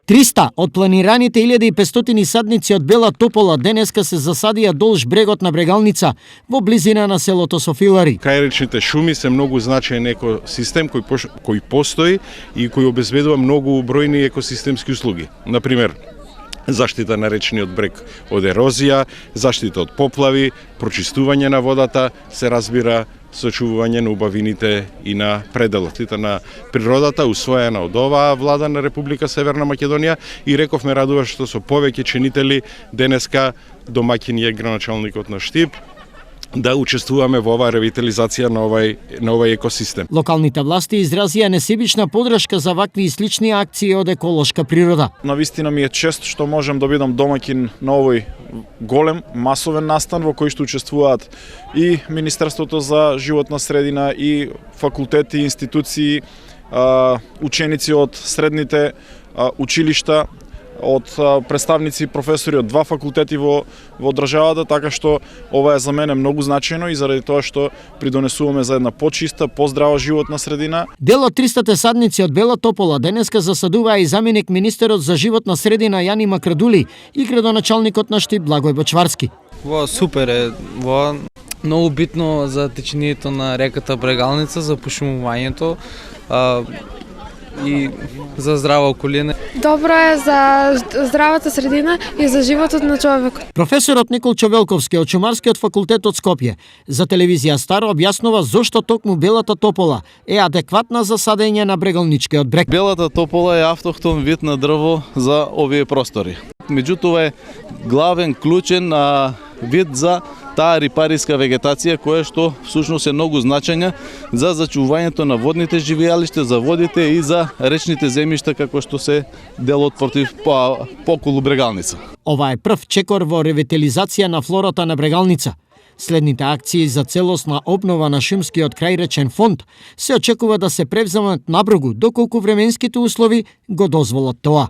300 од планираните 1500 садници од Бела Топола денеска се засадија долж брегот на Брегалница во близина на селото Софилари. Крајречните шуми се многу значаен екосистем кој постои и кој обезбедува многу бројни екосистемски услуги. Например, заштита на речниот брег од ерозија, заштита од поплави, прочистување на водата, се разбира сочувување на убавините и на пределот на природата, усвоена од оваа влада на Република Северна Македонија и рековме радува што со повеќе чинители денеска домаќин е граначалникот на Штип да учествуваме во оваа ревитализација на овај екосистем. Локалните власти изразија несебична поддршка за вакви и слични акции од еколошка природа. Навистина ми е чест што можам да бидам домаќин на овој голем масовен настан во кој што учествуваат и Министерството за животна средина и факултети, институции, ученици од средните училишта, од представници професори од два факултети во државата, така што ова е за мене многу значајно и заради тоа што придонесуваме за една почиста, поздрава животна средина. Дел од 300 садници од Бела Топола денеска засадуваа и заменик министерот за животна средина Јани Макрадули и градоначалникот на Штип Благој Бочварски. Ова супер е, ова многу битно за течението на реката Брегалница, за пошумувањето и за здрава околина. Добро е за здравата средина и за животот на човекот. Професорот Никол Човелковски од Шумарскиот факултет од Скопје за телевизија Стар објаснува зошто токму Белата Топола е адекватна за садење на брегалничкиот брег. Белата топола е автохтон вид на дрво за овие простори. Меѓутоа е главен клучен вид за таа рипариска вегетација која што всушност е многу значајна за зачувањето на водните живеалишта, за водите и за речните земјишта како што се делот против поколу Брегалница. Ова е прв чекор во ревитализација на флората на Брегалница. Следните акции за целосна обнова на шумскиот крајречен фонд се очекува да се превземат набргу доколку временските услови го дозволат тоа.